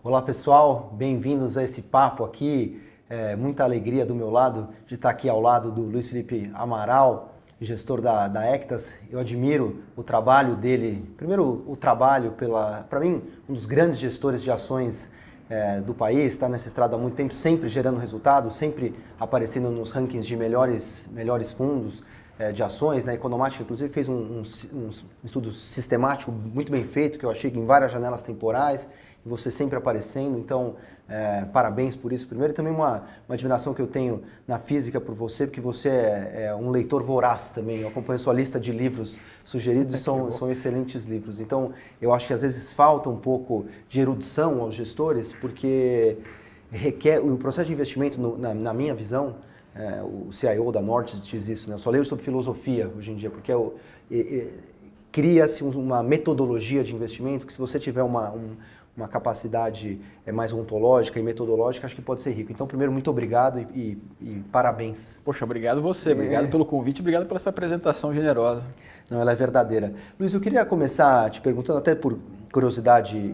Olá pessoal, bem-vindos a esse papo aqui. Muita alegria do meu lado de estar aqui ao lado do Luiz Felipe Amaral, gestor da Ectas. Eu admiro o trabalho dele. Primeiro, o trabalho para mim, um dos grandes gestores de ações do país, está nessa estrada há muito tempo, sempre gerando resultados, sempre aparecendo nos rankings de melhores fundos de ações. Na Economática, inclusive, fez um estudo sistemático muito bem feito, que eu achei que em várias janelas temporais, e você sempre aparecendo. Então, parabéns por isso primeiro. E também uma admiração que eu tenho na física por você, porque você é um leitor voraz também. Eu acompanho sua lista de livros sugeridos e são excelentes livros. Então, eu acho que às vezes falta um pouco de erudição aos gestores, porque requer o processo de investimento, na minha visão, o CIO da Norte diz isso, né? Eu só leio sobre filosofia hoje em dia, porque cria-se uma metodologia de investimento que, se você tiver uma capacidade mais ontológica e metodológica, acho que pode ser rico. Então, primeiro, muito obrigado e parabéns. Poxa, obrigado você, obrigado pelo convite, obrigado pela essa apresentação generosa. Não, ela é verdadeira. Luiz, eu queria começar te perguntando, até por curiosidade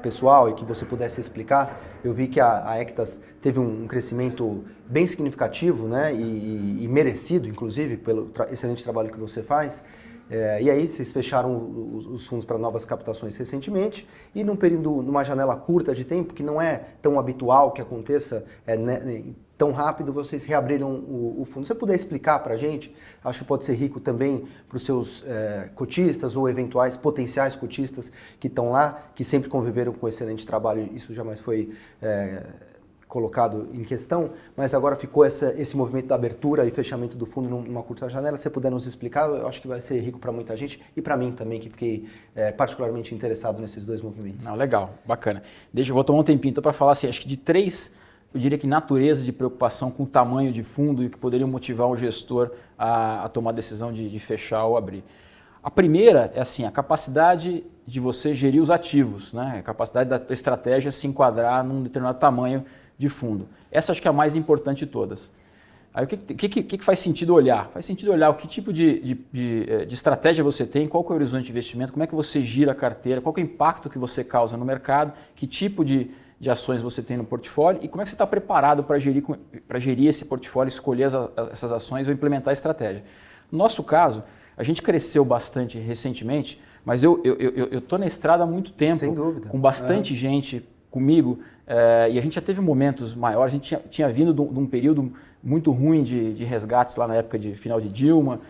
pessoal, e que você pudesse explicar. Eu vi que a Ectas teve um crescimento bem significativo, né, e merecido, inclusive, pelo excelente trabalho que você faz. E aí vocês fecharam os fundos para novas captações recentemente, e numa janela curta de tempo, que não é tão habitual que aconteça tão rápido, vocês reabriram o fundo. Se você puder explicar para a gente, acho que pode ser rico também para os seus cotistas ou eventuais potenciais cotistas que estão lá, que sempre conviveram com excelente trabalho, isso jamais foi colocado em questão, mas agora ficou esse movimento da abertura e fechamento do fundo numa curta janela. Se você puder nos explicar, eu acho que vai ser rico para muita gente e para mim também, que fiquei particularmente interessado nesses dois movimentos. Não, legal, bacana. Eu vou tomar um tempinho então para falar assim, acho que de três, eu diria que naturezas de preocupação com o tamanho de fundo e que poderiam motivar um gestor a tomar a decisão de fechar ou abrir. A primeira é assim, a capacidade de você gerir os ativos, né? A capacidade da estratégia se enquadrar num determinado tamanho de fundo. Essa acho que é a mais importante de todas. Aí o que faz sentido olhar? Faz sentido olhar o que tipo de estratégia você tem, qual que é o horizonte de investimento, como é que você gira a carteira, qual que é o impacto que você causa no mercado, que tipo de ações você tem no portfólio e como é que você está preparado para gerir esse portfólio, escolher essas ações ou implementar a estratégia. No nosso caso, a gente cresceu bastante recentemente, mas eu estou na estrada há muito tempo, sem dúvida, com bastante gente comigo, e a gente já teve momentos maiores. A gente tinha vindo de um período muito ruim de resgates lá na época de final de Dilma,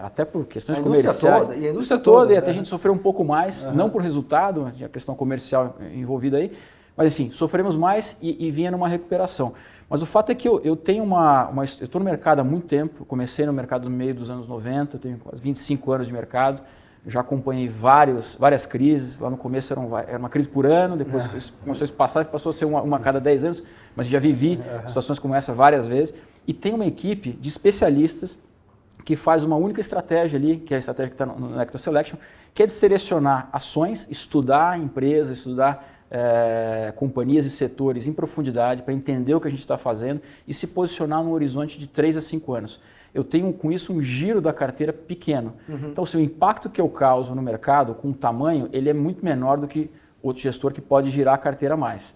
até por questões comerciais. A indústria toda, e até a gente sofreu um pouco mais, não por resultado, tinha questão comercial envolvida aí, mas enfim, sofremos mais e vinha numa recuperação. Mas o fato é que eu tenho eu estou no mercado há muito tempo, comecei no mercado no meio dos anos 90, tenho quase 25 anos de mercado, já acompanhei várias crises. Lá no começo era uma crise por ano, depois começou a se passar, passou a ser uma a cada 10 anos, mas já vivi situações como essa várias vezes. E tem uma equipe de especialistas que faz uma única estratégia ali, que é a estratégia que está no Ectas Selection, que é de selecionar ações, estudar empresas, estudar companhias e setores em profundidade para entender o que a gente está fazendo e se posicionar no horizonte de 3 a 5 anos. Eu tenho com isso um giro da carteira pequeno. Então, o impacto que eu causo no mercado com o tamanho, ele é muito menor do que outro gestor que pode girar a carteira mais.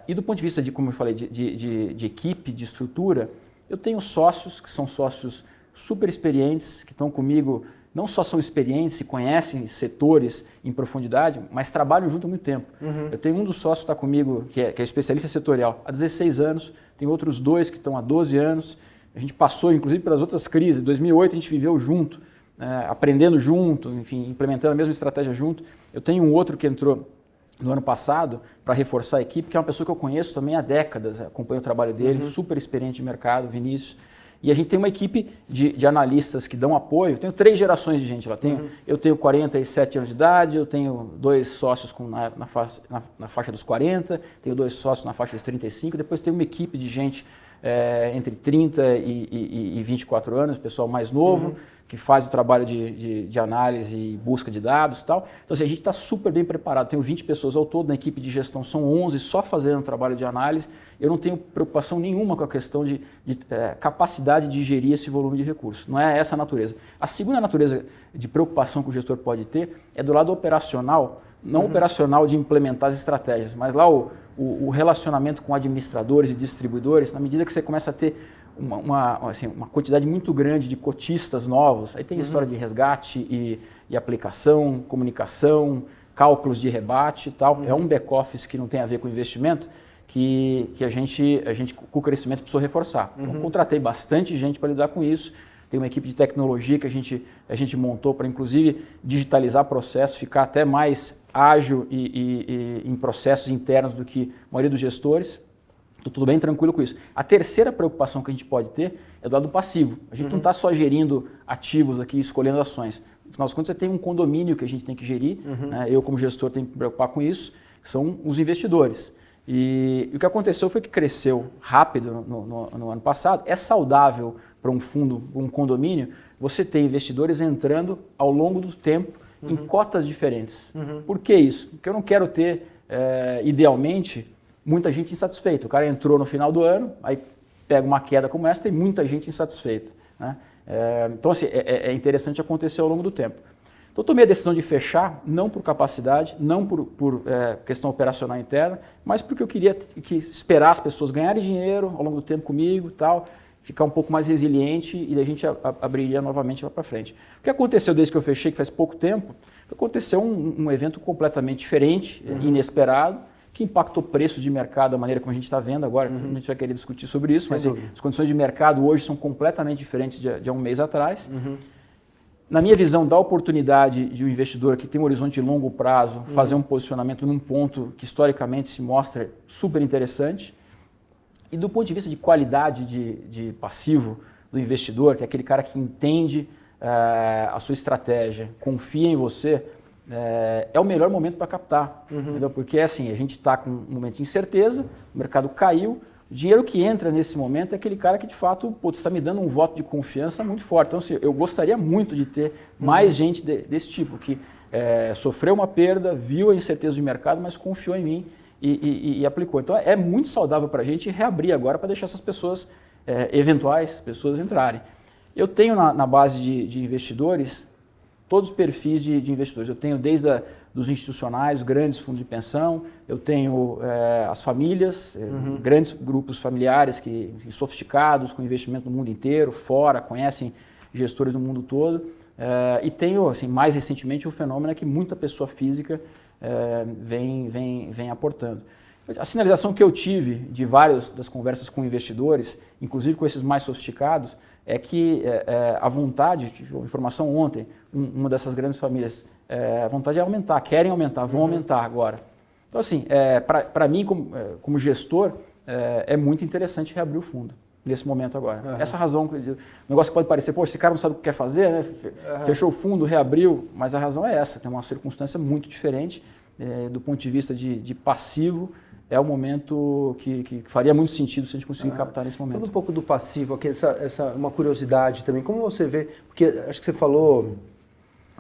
E do ponto de vista como eu falei, de equipe, de estrutura, eu tenho sócios que são sócios super experientes, que estão comigo, não só são experientes e conhecem setores em profundidade, mas trabalham junto há muito tempo. Eu tenho um dos sócios que está comigo, que é especialista setorial, há 16 anos, tem outros 2 que estão há 12 anos. A gente passou, inclusive, pelas outras crises. Em 2008, a gente viveu junto, aprendendo junto, enfim, implementando a mesma estratégia junto. Eu tenho um outro que entrou no ano passado para reforçar a equipe, que é uma pessoa que eu conheço também há décadas, acompanho o trabalho dele, super experiente de mercado, Vinícius. E a gente tem uma equipe de analistas que dão apoio. Eu tenho 3 gerações de gente lá. Eu tenho 47 anos de idade, eu tenho 2 sócios na faixa dos 40, tenho 2 sócios na faixa dos 35, depois tenho uma equipe de gente entre 30 e 24 anos, pessoal mais novo, que faz o trabalho de análise e busca de dados e tal. Então, assim, a gente está super bem preparado. Tenho 20 pessoas ao todo, na equipe de gestão são 11 só fazendo trabalho de análise. Eu não tenho preocupação nenhuma com a questão de capacidade de gerir esse volume de recursos. Não é essa a natureza. A segunda natureza de preocupação que o gestor pode ter é do lado operacional, não operacional de implementar as estratégias, mas lá o relacionamento com administradores e distribuidores, na medida que você começa a ter uma quantidade muito grande de cotistas novos, aí tem a história de resgate e aplicação, comunicação, cálculos de rebate e tal. É um back-office que não tem a ver com investimento, que a gente, com o crescimento, precisou reforçar. Então, contratei bastante gente para lidar com isso. Tem uma equipe de tecnologia que a gente montou para, inclusive, digitalizar processo, ficar até mais ágil e em processos internos do que a maioria dos gestores. Estou tudo bem tranquilo com isso. A terceira preocupação que a gente pode ter é do lado passivo. A gente não está só gerindo ativos aqui, escolhendo ações. No final das contas, você tem um condomínio que a gente tem que gerir. Né? Eu, como gestor, tenho que me preocupar com isso, que são os investidores. E o que aconteceu foi que cresceu rápido no ano passado. É saudável para um fundo, um condomínio, você ter investidores entrando ao longo do tempo em cotas diferentes. Por que isso? Porque eu não quero ter, idealmente, muita gente insatisfeita. O cara entrou no final do ano, aí pega uma queda como essa, tem muita gente insatisfeita. Né? Então, assim, é interessante acontecer ao longo do tempo. Então, eu tomei a decisão de fechar, não por capacidade, não por questão operacional interna, mas porque eu queria esperar as pessoas ganharem dinheiro ao longo do tempo comigo e tal, ficar um pouco mais resiliente e a gente abriria novamente lá para frente. O que aconteceu desde que eu fechei, que faz pouco tempo, aconteceu um evento completamente diferente, inesperado, que impactou preços de mercado da maneira como a gente está vendo agora. A gente vai querer discutir sobre isso, mas as condições de mercado hoje são completamente diferentes de há um mês atrás. Na minha visão, dá oportunidade de um investidor que tem um horizonte de longo prazo fazer um posicionamento num ponto que historicamente se mostra super interessante. E do ponto de vista de qualidade de passivo do investidor, que é aquele cara que entende a sua estratégia, confia em você, é o melhor momento para captar. Entendeu? Porque assim, a gente está com um momento de incerteza, o mercado caiu, o dinheiro que entra nesse momento é aquele cara que de fato está me dando um voto de confiança muito forte. Então assim, eu gostaria muito de ter mais gente desse tipo, que sofreu uma perda, viu a incerteza de mercado, mas confiou em mim e aplicou. Então é muito saudável para a gente reabrir agora para deixar essas pessoas, eventuais pessoas entrarem. Eu tenho na base de investidores todos os perfis de investidores. Eu tenho desde dos institucionais, grandes fundos de pensão, eu tenho as famílias, grandes grupos familiares sofisticados, com investimento no mundo inteiro, fora, conhecem gestores do mundo todo. E tenho, assim, mais recentemente, o fenômeno é que muita pessoa física vem aportando. A sinalização que eu tive de várias das conversas com investidores, inclusive com esses mais sofisticados, é que a vontade, informação ontem, uma dessas grandes famílias, a vontade é aumentar, querem aumentar, vão aumentar agora. Então, assim, para mim, como gestor, é muito interessante reabrir o fundo nesse momento agora. Essa razão, o negócio que pode parecer, pô, esse cara não sabe o que quer fazer, né? Fechou o fundo, reabriu, mas a razão é essa, tem uma circunstância muito diferente do ponto de vista de passivo. É o momento que faria muito sentido se a gente conseguir captar nesse momento. Falando um pouco do passivo, aqui, uma curiosidade também, como você vê, porque acho que você falou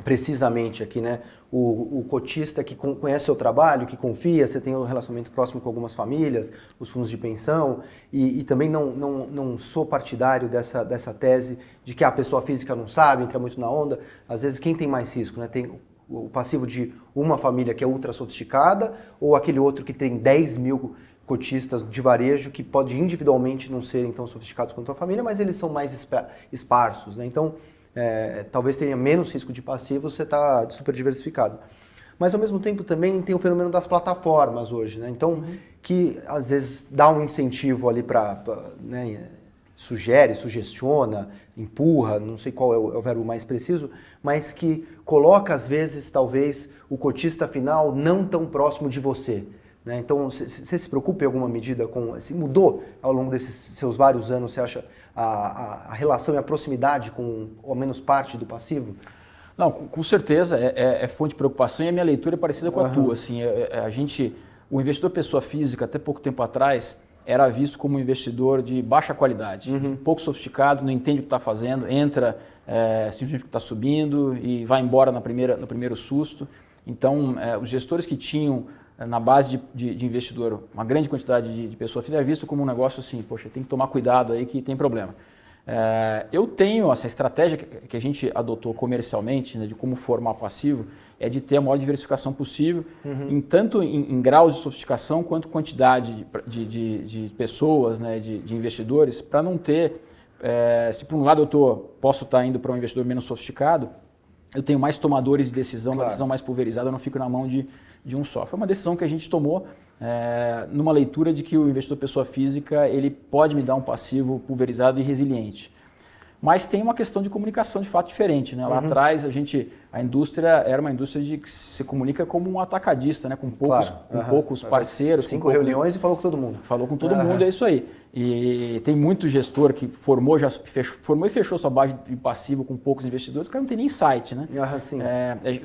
precisamente aqui, né? O cotista que conhece o seu trabalho, que confia, você tem um relacionamento próximo com algumas famílias, os fundos de pensão, e também não sou partidário dessa tese de que a pessoa física não sabe, entra muito na onda. Às vezes quem tem mais risco, né? Tem o passivo de uma família que é ultra sofisticada ou aquele outro que tem 10 mil cotistas de varejo que pode individualmente não serem tão sofisticados quanto a família, mas eles são mais esparsos, né? Então, talvez tenha menos risco de passivo, você está super diversificado. Mas, ao mesmo tempo, também tem o fenômeno das plataformas hoje, né? Então, que às vezes dá um incentivo ali para... né, sugestiona, empurra, não sei qual é o verbo mais preciso, mas que coloca, às vezes, talvez, o cotista final não tão próximo de você. Né? Então, você se preocupa em alguma medida com... Se mudou ao longo desses seus vários anos, você acha a relação e a proximidade com, ao menos, parte do passivo? Não, com certeza é fonte de preocupação e a minha leitura é parecida com a tua. Assim, o investidor pessoa física, até pouco tempo atrás, era visto como um investidor de baixa qualidade, pouco sofisticado, não entende o que está fazendo, entra simplesmente porque está subindo e vai embora no primeiro susto. Então, os gestores que tinham na base de investidor uma grande quantidade de pessoa física era visto como um negócio assim, poxa, tem que tomar cuidado aí que tem problema. Eu tenho essa estratégia que a gente adotou comercialmente, né, de como formar passivo, é de ter a maior diversificação possível, tanto em graus de sofisticação quanto quantidade de pessoas, né, de investidores, para não ter, se por um lado posso estar indo para um investidor menos sofisticado, eu tenho mais tomadores de decisão, uma decisão mais pulverizada, eu não fico na mão de um só. Foi uma decisão que a gente tomou numa leitura de que o investidor pessoa física ele pode me dar um passivo pulverizado e resiliente. Mas tem uma questão de comunicação de fato diferente, né? Lá atrás a indústria era uma indústria que se comunica como um atacadista, né? Com poucos parceiros. 5 reuniões e falou com todo mundo. Falou com todo mundo, é isso aí. E tem muito gestor que formou e fechou sua base de passivo com poucos investidores, o cara não tem nem site, né?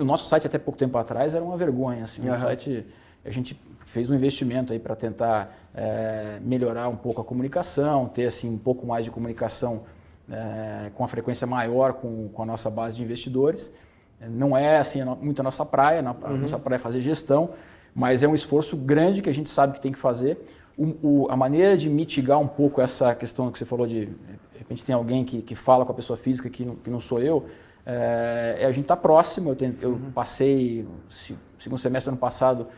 O nosso site até pouco tempo atrás era uma vergonha, assim. O site, a gente fez um investimento aí para tentar melhorar um pouco a comunicação, ter assim um pouco mais de comunicação com a frequência maior com a nossa base de investidores. Não é assim muito a nossa praia, a nossa praia é fazer gestão, mas é um esforço grande que a gente sabe que tem que fazer. A maneira de mitigar um pouco essa questão que você falou de repente tem alguém que fala com a pessoa física que não sou eu, a gente está próximo. Eu passei segundo semestre do ano passado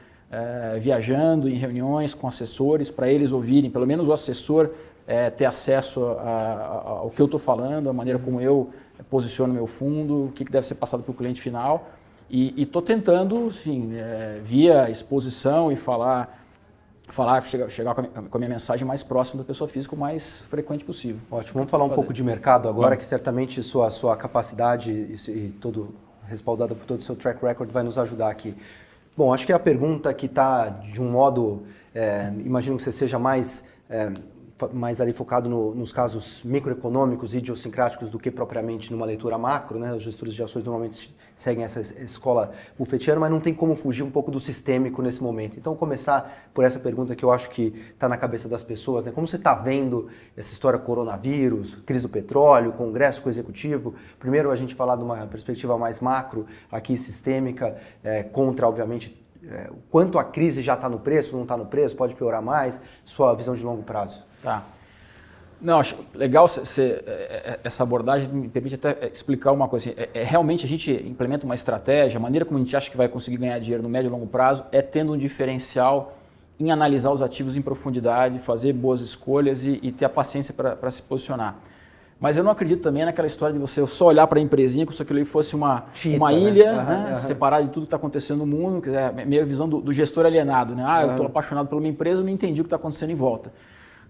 viajando em reuniões com assessores para eles ouvirem, pelo menos o assessor ter acesso ao que eu estou falando, a maneira como eu posiciono meu fundo, o que deve ser passado para o cliente final. E estou tentando, assim, via exposição e chegar com a minha mensagem mais próxima da pessoa física o mais frequente possível. Ótimo. Vamos falar um pouco de mercado agora, que certamente sua capacidade e respaldada por todo o seu track record vai nos ajudar aqui. Bom, acho que a pergunta que está de um modo, imagino que você seja mais ali focado nos casos microeconômicos e idiosincráticos do que propriamente numa leitura macro, né? Os gestores de ações normalmente seguem essa escola buffetiana, mas não tem como fugir um pouco do sistêmico nesse momento. Então, começar por essa pergunta que eu acho que está na cabeça das pessoas, né? Como você está vendo essa história coronavírus, crise do petróleo, congresso com o executivo? Primeiro, a gente falar de uma perspectiva mais macro, aqui sistêmica, contra, obviamente, o quanto a crise já está no preço, não está no preço, pode piorar mais, sua visão de longo prazo. Tá. Não, acho legal essa abordagem, me permite até explicar uma coisa. Assim, realmente a gente implementa uma estratégia, a maneira como a gente acha que vai conseguir ganhar dinheiro no médio e longo prazo é tendo um diferencial em analisar os ativos em profundidade, fazer boas escolhas e ter a paciência para se posicionar. Mas eu não acredito também naquela história de você só olhar para a empresinha como se aquilo fosse uma ilha, né? Separada de tudo que está acontecendo no mundo, é meio a visão do gestor alienado, né? Eu estou apaixonado por uma empresa, não entendi o que está acontecendo em volta.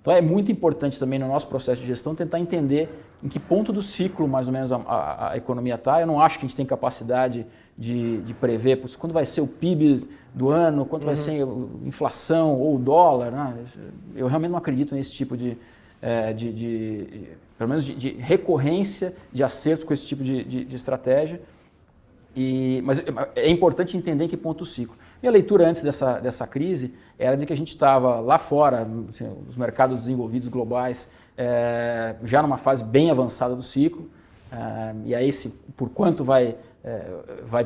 Então é muito importante também no nosso processo de gestão tentar entender em que ponto do ciclo mais ou menos a economia está. Eu não acho que a gente tem capacidade de prever quando vai ser o PIB do ano, quanto vai ser a inflação ou o dólar, né? Eu realmente não acredito nesse tipo pelo menos de recorrência de acertos com esse tipo de estratégia. Mas é importante entender em que ponto do ciclo. Minha leitura antes dessa crise era de que a gente estava lá fora, assim, os mercados desenvolvidos globais, já numa fase bem avançada do ciclo. E aí, por quanto vai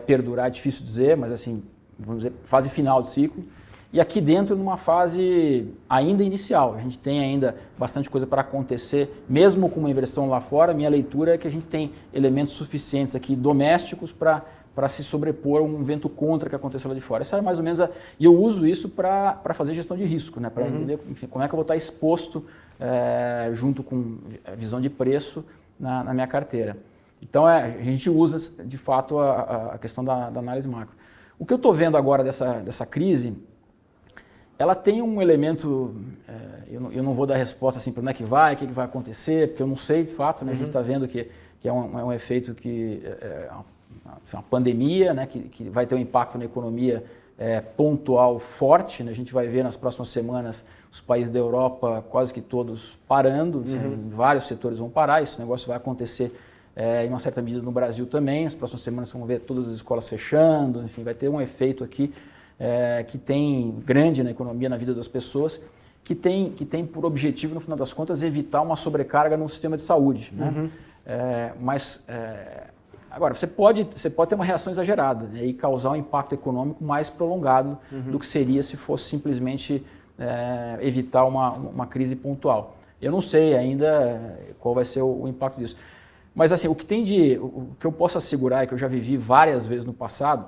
perdurar, é difícil dizer, mas assim, vamos dizer, fase final do ciclo. E aqui dentro, numa fase ainda inicial. A gente tem ainda bastante coisa para acontecer, mesmo com uma inversão lá fora. Minha leitura é que a gente tem elementos suficientes aqui domésticos para se sobrepor a um vento contra que aconteceu lá de fora. Essa é mais ou menos e eu uso isso para fazer gestão de risco, né? Para entender, enfim, como é que eu vou estar exposto junto com a visão de preço na minha carteira. Então, a gente usa, de fato, a questão da análise macro. O que eu estou vendo agora dessa crise, ela tem um elemento, eu não vou dar resposta assim para onde é que vai, o que vai acontecer, porque eu não sei de fato, né? A gente está vendo que é um efeito que uma pandemia, né? que vai ter um impacto na economia pontual forte, né? A gente vai ver nas próximas semanas os países da Europa quase que todos parando, assim, vários setores vão parar, esse negócio vai acontecer em uma certa medida no Brasil também, as próximas semanas vão ver todas as escolas fechando, enfim, vai ter um efeito aqui que tem grande na economia, na vida das pessoas, que tem por objetivo, no final das contas, evitar uma sobrecarga no sistema de saúde. Né? Agora, você pode ter uma reação exagerada, né, e causar um impacto econômico mais prolongado do que seria se fosse simplesmente evitar uma crise pontual. Eu não sei ainda qual vai ser o impacto disso. Mas assim, o que eu posso assegurar é que eu já vivi várias vezes no passado.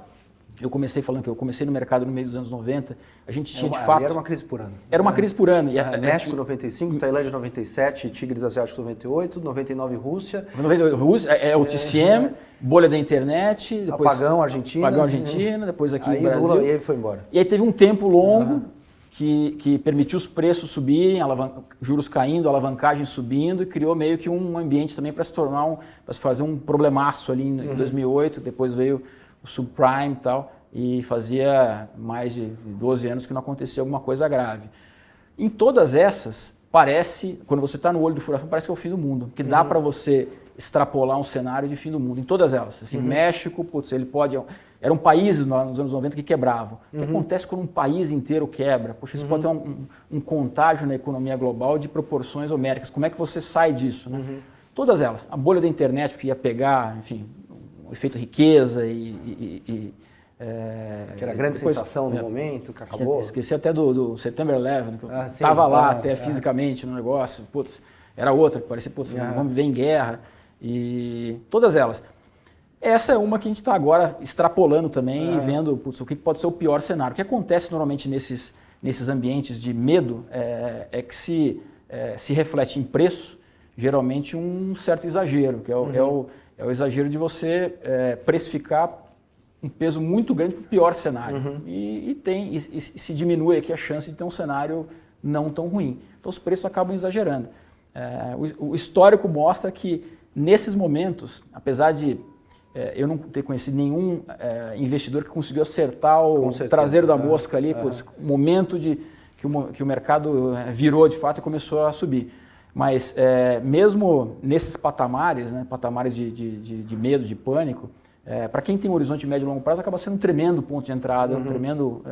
Eu comecei falando que eu comecei no mercado no meio dos anos 90, a gente tinha de fato... Era uma crise por ano. Era uma crise por ano. México 95, Tailândia 97, Tigres Asiáticos 98, 99 Rússia. 99 Rússia, o TCM, bolha da internet, depois... Apagão Argentina. Depois aqui aí no Brasil. Lula, e aí foi embora. E aí teve um tempo longo que permitiu os preços subirem, juros caindo, alavancagem subindo e criou meio que um ambiente também para se tornar para se fazer um problemaço ali em 2008, depois veio o subprime e tal, e fazia mais de 12 anos que não acontecia alguma coisa grave. Em todas essas, parece, quando você está no olho do furacão, parece que é o fim do mundo, que dá para você extrapolar um cenário de fim do mundo, em todas elas. Assim, México, putz, ele pode... Eram países nos anos 90 que quebravam. O que acontece quando um país inteiro quebra? Poxa, isso pode ter um contágio na economia global de proporções homéricas. Como é que você sai disso? Né? Todas elas. A bolha da internet, que ia pegar, enfim, o efeito riqueza que era a grande sensação no momento, que acabou. Esqueci até do September 11, que eu estava lá até fisicamente no negócio. Putz, era outra, que parecia, putz, vamos viver em guerra. E todas elas. Essa é uma que a gente está agora extrapolando também e vendo putz, o que pode ser o pior cenário. O que acontece normalmente nesses ambientes de medo é que se reflete em preço, geralmente um certo exagero, que é o exagero de você precificar um peso muito grande para o pior cenário. E se diminui aqui a chance de ter um cenário não tão ruim. Então os preços acabam exagerando. O histórico mostra que nesses momentos, apesar de eu não ter conhecido nenhum investidor que conseguiu acertar o traseiro da mosca ali, o momento que o mercado virou de fato e começou a subir. Mas mesmo nesses patamares, né, patamares de medo, de pânico, para quem tem um horizonte médio e longo prazo, acaba sendo um tremendo ponto de entrada, um tremendo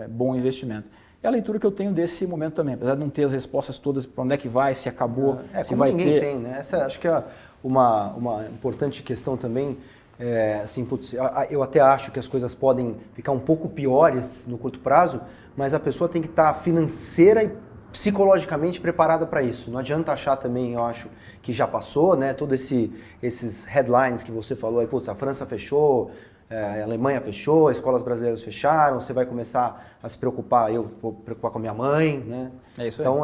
bom investimento. É a leitura que eu tenho desse momento também, apesar de não ter as respostas todas para onde é que vai, se acabou, se vai ter. Ninguém tem, né? Essa acho que é uma importante questão também. Assim, putz, eu até acho que as coisas podem ficar um pouco piores no curto prazo, mas a pessoa tem que estar financeira e psicologicamente preparada para isso. Não adianta achar também, eu acho, que já passou, né? Todos esses headlines que você falou aí, putz, a França fechou, a Alemanha fechou, as escolas brasileiras fecharam, você vai começar a se preocupar, eu vou preocupar com a minha mãe, né? É isso aí. Então,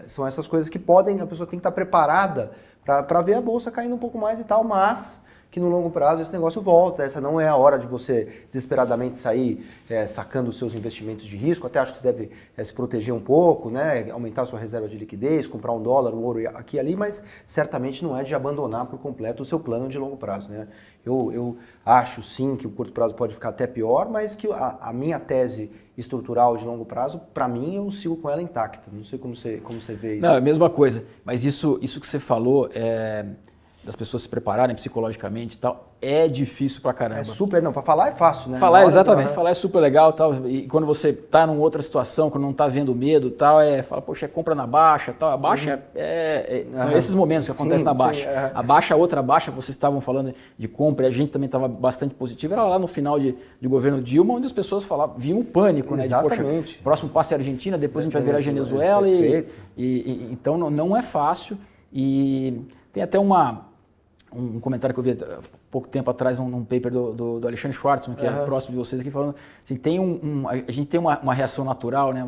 são essas coisas que a pessoa tem que estar preparada para ver a bolsa caindo um pouco mais e tal, mas que no longo prazo esse negócio volta. Essa não é a hora de você desesperadamente sair sacando os seus investimentos de risco. Até acho que você deve se proteger um pouco, né? Aumentar a sua reserva de liquidez, comprar $1, um ouro aqui e ali, mas certamente não é de abandonar por completo o seu plano de longo prazo, né? Eu acho sim que o curto prazo pode ficar até pior, mas que a minha tese estrutural de longo prazo, para mim, eu sigo com ela intacta. Não sei como você vê isso. Não, é a mesma coisa. Mas isso que você falou das pessoas se prepararem psicologicamente e tal, é difícil pra caramba. Para falar é fácil, né? Falar, exatamente, falar é super legal tal, e quando você tá numa outra situação, quando não tá vendo medo e tal, fala, poxa, compra na baixa tal, a baixa são esses momentos que acontecem na baixa. A baixa, outra baixa, vocês estavam falando de compra, e a gente também estava bastante positivo, era lá no final de governo Dilma, onde as pessoas falavam, viam o pânico, né? Exatamente. De, poxa, próximo passo é a Argentina, depois a gente vai virar a Venezuela, então não é fácil, e tem até um comentário que eu vi há pouco tempo atrás num paper do Alexandre Schwartzman, que é próximo de vocês aqui, falando assim, a gente tem uma reação natural, né?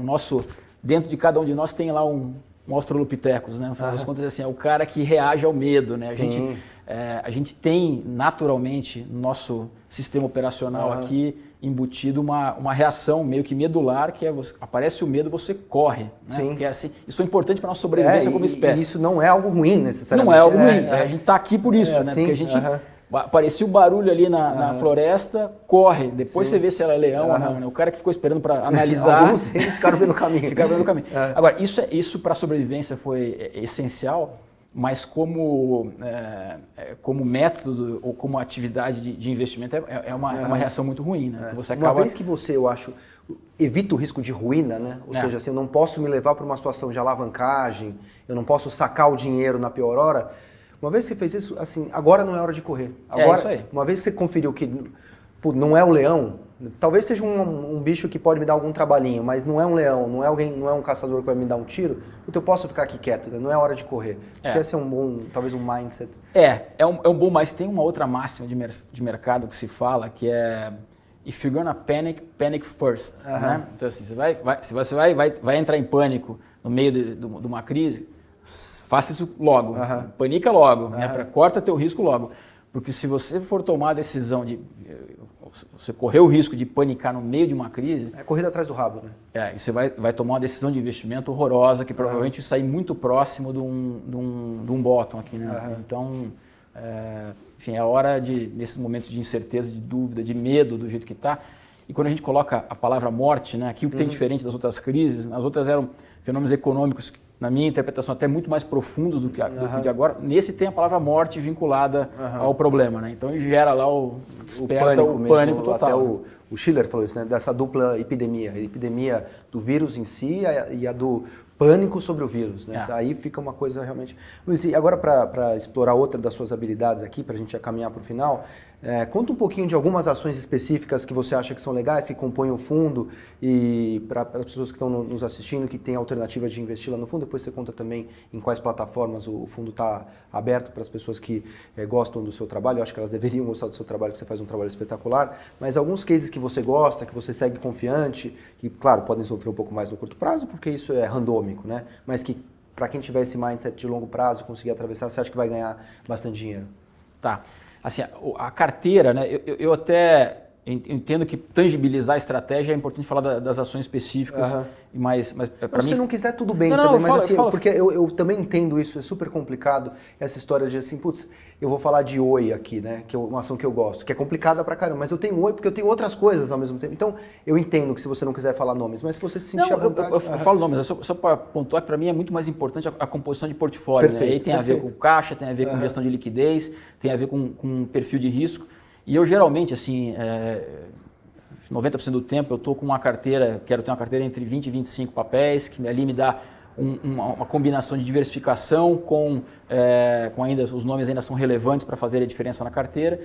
Dentro de cada um de nós tem lá um Australopithecus, né? No final das contas, assim, é o cara que reage ao medo, né? A gente tem naturalmente no nosso sistema operacional aqui embutido uma reação meio que medular, que aparece o medo, você corre. Né? Sim. Porque, assim, isso é importante para a nossa sobrevivência como espécie. E isso não é algo ruim, necessariamente. Não é algo ruim. A gente está aqui por isso, né? Assim, Porque a gente... Aparecia o barulho ali na floresta, corre. Depois você vê se ela é leão ou não. Né? O cara que ficou esperando para analisar... Alguns deles ficaram vendo o caminho. Agora, isso para a sobrevivência foi essencial, mas como método ou como atividade de investimento é uma reação muito ruim. Né? Você acaba... Uma vez que você, eu acho, evita o risco de ruína, né? Ou seja, assim, eu não posso me levar para uma situação de alavancagem, eu não posso sacar o dinheiro na pior hora... Uma vez que você fez isso, assim, agora não é hora de correr. Agora, isso aí. Uma vez que você conferiu que não é o leão, Talvez seja um bicho que pode me dar algum trabalhinho, mas não é um leão, não é um caçador que vai me dar um tiro, então eu posso ficar aqui quieto, né? Não é hora de correr. Acho que esse é talvez um mindset. É um bom, mas tem uma outra máxima de mercado que se fala, que é if you're gonna panic first. Né? Então assim, se você vai entrar em pânico no meio de uma crise, faça isso logo, panica logo, né? Corta teu risco logo. Porque se você for tomar a decisão você correr o risco de panicar no meio de uma crise... É corrida atrás do rabo, né? E você vai tomar uma decisão de investimento horrorosa, que provavelmente vai sair muito próximo de um bottom aqui, né? Então, enfim, é hora nesses momentos de incerteza, de dúvida, de medo do jeito que está. E quando a gente coloca a palavra morte, né? Aqui o que tem diferente das outras crises, as outras eram fenômenos econômicos, na minha interpretação, até muito mais profundos do que de agora. Nesse tem a palavra morte vinculada ao problema, né? Então gera lá o pânico total. Até o Schiller falou isso, né? Dessa dupla epidemia. A epidemia do vírus em si e a do pânico sobre o vírus, né? Aí fica uma coisa realmente... Luiz, e agora para explorar outra das suas habilidades aqui, para a gente já caminhar para o final, conta um pouquinho de algumas ações específicas que você acha que são legais, que compõem o fundo, e para as pessoas que estão nos assistindo, que têm alternativas de investir lá no fundo, depois você conta também em quais plataformas o fundo está aberto para as pessoas que gostam do seu trabalho. Eu acho que elas deveriam gostar do seu trabalho, que você faz um trabalho espetacular, mas alguns cases que você gosta, que você segue confiante, que, claro, podem sofrer um pouco mais no curto prazo, porque isso é randômico, né? Mas que, para quem tiver esse mindset de longo prazo, conseguir atravessar, você acha que vai ganhar bastante dinheiro? Tá. Assim, a carteira, né? Eu até entendo que tangibilizar a estratégia é importante falar das ações específicas, mas para mim... Se não quiser, tudo bem também, mas assim, porque eu também entendo isso, é super complicado, essa história de assim, putz, eu vou falar de Oi aqui, né, que é uma ação que eu gosto, que é complicada pra caramba, mas eu tenho Oi porque eu tenho outras coisas ao mesmo tempo, então eu entendo que se você não quiser falar nomes, mas se você se sentir à vontade... Eu falo nomes, só para pontuar que para mim é muito mais importante a composição de portfólio, né? Aí tem a ver com caixa, tem a ver com gestão de liquidez, tem a ver com perfil de risco. E eu geralmente, assim, 90% do tempo eu estou com uma carteira, quero ter uma carteira entre 20 e 25 papéis, que ali me dá uma combinação de diversificação com ainda, os nomes ainda são relevantes para fazer a diferença na carteira,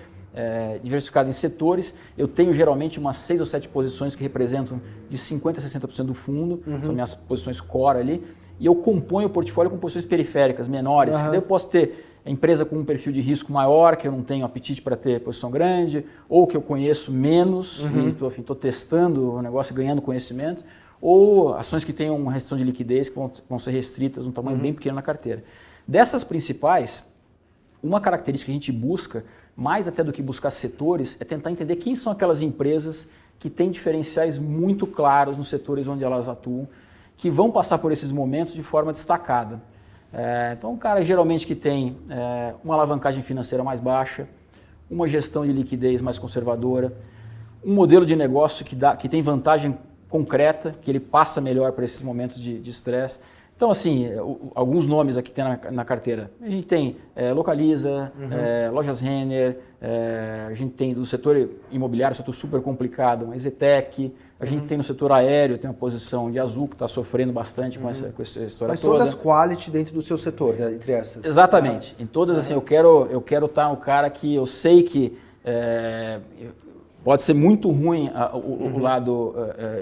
diversificado em setores. Eu tenho geralmente umas 6 ou 7 posições que representam de 50% a 60% do fundo, são minhas posições core ali, e eu componho o portfólio com posições periféricas, menores. Daí eu posso ter empresa com um perfil de risco maior, que eu não tenho apetite para ter posição grande, ou que eu conheço menos, e estou testando o negócio, ganhando conhecimento, ou ações que tenham uma restrição de liquidez, que vão ser restritas, um tamanho bem pequeno na carteira. Dessas principais, uma característica que a gente busca, mais até do que buscar setores, é tentar entender quem são aquelas empresas que têm diferenciais muito claros nos setores onde elas atuam, que vão passar por esses momentos de forma destacada. Então, um cara geralmente que tem uma alavancagem financeira mais baixa, uma gestão de liquidez mais conservadora, um modelo de negócio que tem vantagem concreta, que ele passa melhor para esses momentos de estresse. Então, assim, alguns nomes aqui que tem na carteira. A gente tem Localiza, Lojas Renner, a gente tem do setor imobiliário, setor super complicado, a Zetec, a gente tem no setor aéreo, tem uma posição de Azul, que está sofrendo bastante com essa história mas toda. Mas todas quality dentro do seu setor, né, entre essas? Exatamente. Em todas, assim, eu quero estar um cara que eu sei que pode ser muito ruim o lado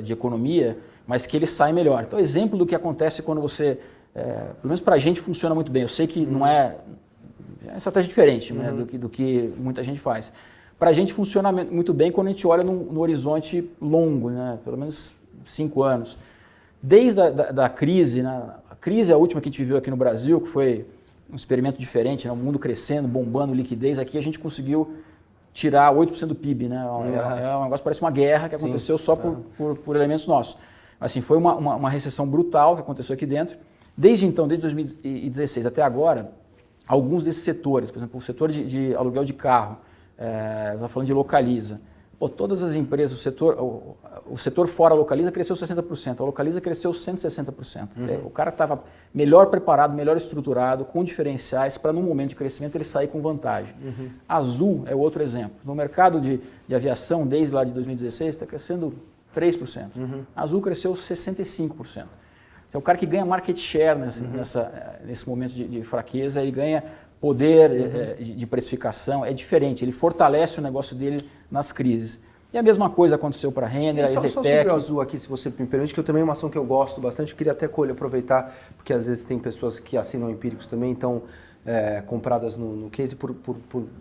de economia, mas que ele sai melhor. Então, exemplo do que acontece quando você, pelo menos para a gente, funciona muito bem. Eu sei que não é uma estratégia diferente, né, do que muita gente faz. Para a gente funciona muito bem quando a gente olha no horizonte longo, né, pelo menos 5 anos. Desde a crise, né, a crise a última que a gente viveu aqui no Brasil, que foi um experimento diferente, né, o mundo crescendo, bombando liquidez, aqui a gente conseguiu tirar 8% do PIB. Né, é um negócio, parece uma guerra que aconteceu só por elementos nossos. Assim, foi uma recessão brutal que aconteceu aqui dentro. Desde então, desde 2016 até agora, alguns desses setores, por exemplo, o setor de aluguel de carro, estava falando de Localiza. Pô, todas as empresas, o setor fora Localiza cresceu 60%, a Localiza cresceu 160%. O cara estava melhor preparado, melhor estruturado, com diferenciais para, num momento de crescimento, ele sair com vantagem. Azul é outro exemplo. No mercado de aviação, desde lá de 2016, está crescendo 3%. A Azul cresceu 65%. Então, o cara que ganha market share nesse momento de fraqueza, ele ganha poder de precificação, é diferente, ele fortalece o negócio dele nas crises. E a mesma coisa aconteceu para a Renner, a Só Ezetec. sobre o Azul aqui, se você me permite, que eu também é uma ação que eu gosto bastante, eu queria até aproveitar, porque às vezes tem pessoas que assinam empíricos também, então compradas no case por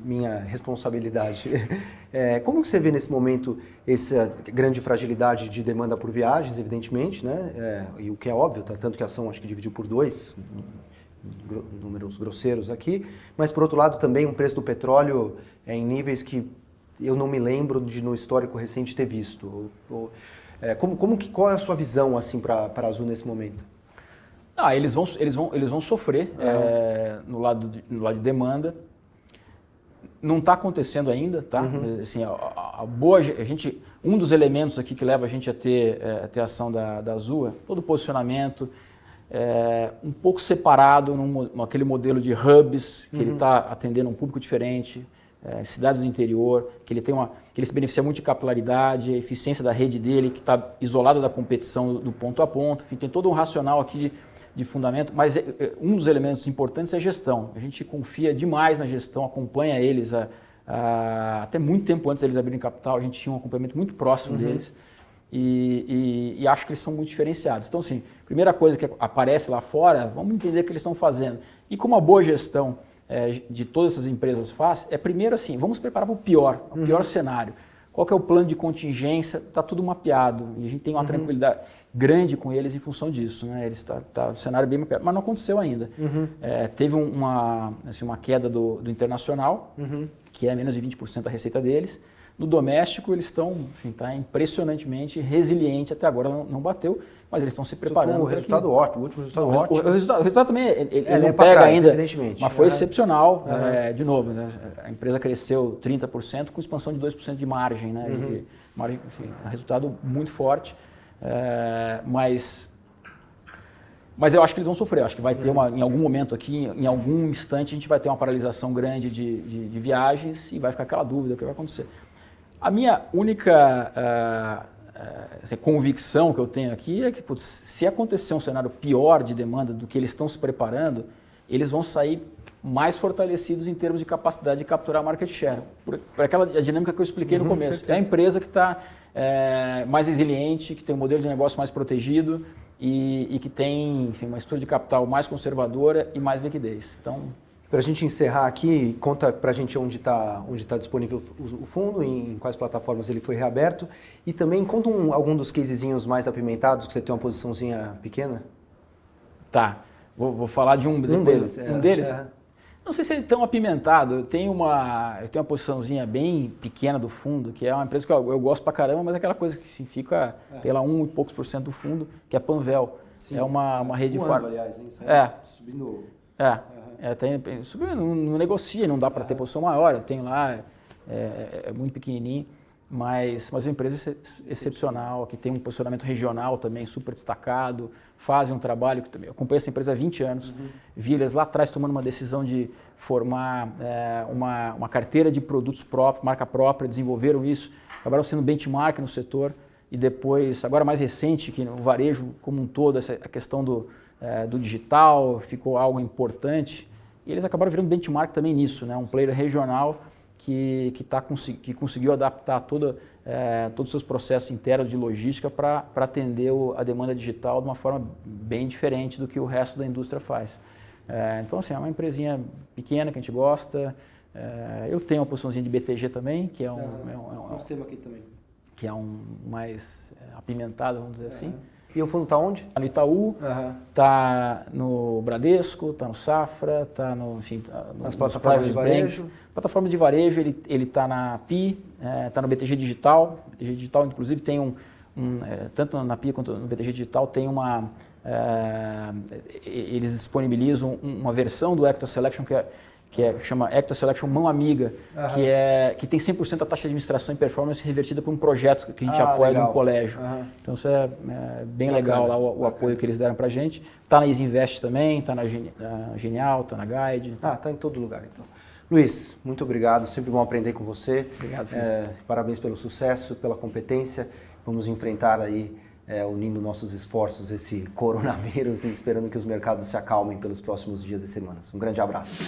minha responsabilidade. Como que você vê nesse momento essa grande fragilidade de demanda por viagens, evidentemente, né? E o que é óbvio, tá? Tanto que a ação acho que dividiu por 2, números grosseiros aqui, mas por outro lado também um preço do petróleo em níveis que eu não me lembro de no histórico recente ter visto. Qual é a sua visão assim para a Azul nesse momento? Eles vão sofrer no lado de demanda. Não está acontecendo ainda, tá? Mas, assim, um dos elementos aqui que leva a gente a ter a ação da Azul é todo o posicionamento, um pouco separado naquele modelo de hubs, que ele está atendendo um público diferente, cidades do interior, que ele se beneficia muito de capilaridade, a eficiência da rede dele, que está isolada da competição do ponto a ponto. Enfim, tem todo um racional aqui de fundamento, mas um dos elementos importantes é a gestão. A gente confia demais na gestão, acompanha eles até muito tempo antes deles abrirem capital, a gente tinha um acompanhamento muito próximo deles e acho que eles são muito diferenciados. Então, assim, primeira coisa que aparece lá fora, vamos entender o que eles estão fazendo. E como a boa gestão de todas essas empresas faz, primeiro assim, vamos preparar para o pior cenário. Qual que é o plano de contingência? Está tudo mapeado e a gente tem uma tranquilidade grande com eles em função disso, né? O cenário bem mapeado, mas não aconteceu ainda. Teve uma queda do internacional, que é menos de 20% da receita deles. No doméstico, eles estão impressionantemente resiliente até agora, não bateu, mas eles estão se preparando. O resultado ótimo, o último resultado ótimo. O resultado também, ele não é pega trás, ainda, evidentemente. mas foi excepcional. De novo, né? A empresa cresceu 30% com expansão de 2% de margem, né? De margem, assim, resultado muito forte, mas eu acho que eles vão sofrer. Eu acho que vai ter em algum momento aqui, em algum instante, a gente vai ter uma paralisação grande de viagens e vai ficar aquela dúvida, o que vai acontecer. A minha única convicção que eu tenho aqui é que, se acontecer um cenário pior de demanda do que eles estão se preparando, eles vão sair mais fortalecidos em termos de capacidade de capturar market share. Por aquela dinâmica que eu expliquei no começo. Perfeito. É a empresa que está mais resiliente, que tem um modelo de negócio mais protegido e que tem, enfim, uma estrutura de capital mais conservadora e mais liquidez. Então, para a gente encerrar aqui, conta para a gente onde tá disponível o fundo, em quais plataformas ele foi reaberto e também conta algum dos casezinhos mais apimentados, que você tem uma posiçãozinha pequena. Tá, vou falar de um deles. Um deles? Não sei se ele é tão apimentado, eu tenho uma posiçãozinha bem pequena do fundo, que é uma empresa que eu gosto pra caramba, mas é aquela coisa que fica pela 1 e poucos % do fundo, que é a Panvel. Sim. É uma rede de farm. Aliás, hein? Subindo. Não negocia, não dá para ter posição maior, eu tenho lá, é muito pequenininho, mas uma empresa excepcional, que tem um posicionamento regional também super destacado, fazem um trabalho, que também, eu acompanho essa empresa há 20 anos, vi eles lá atrás tomando uma decisão de formar uma carteira de produtos próprios, marca própria, desenvolveram isso, acabaram sendo benchmark no setor e depois, agora mais recente, que no varejo como um todo, a questão do digital ficou algo importante e eles acabaram virando benchmark também nisso, né? Um player regional que conseguiu adaptar todos os seus processos internos de logística para atender a demanda digital de uma forma bem diferente do que o resto da indústria faz. Então, assim, é uma empresinha pequena que a gente gosta. Eu tenho uma posiçãozinha de BTG também, que é um tema aqui também. Que é um mais apimentado, vamos dizer assim. E o fundo está onde? Está no Itaú, está no Bradesco, está no Safra, está nas plataformas de varejo. Plataforma de varejo, ele está na PI, está no BTG Digital. O BTG Digital, inclusive, tem tanto na PI quanto no BTG Digital, tem eles disponibilizam uma versão do Equity Selection que chama Equity Selection Mão Amiga, que tem 100% da taxa de administração e performance revertida por um projeto que a gente apoia de um colégio. Então isso é bem legal lá o apoio que eles deram para a gente. Está na Easy Invest também, está na Genial, está na Guide. Está em todo lugar então. Luiz, muito obrigado, sempre bom aprender com você. Obrigado, parabéns pelo sucesso, pela competência. Vamos enfrentar aí, unindo nossos esforços, esse coronavírus e esperando que os mercados se acalmem pelos próximos dias e semanas. Um grande abraço.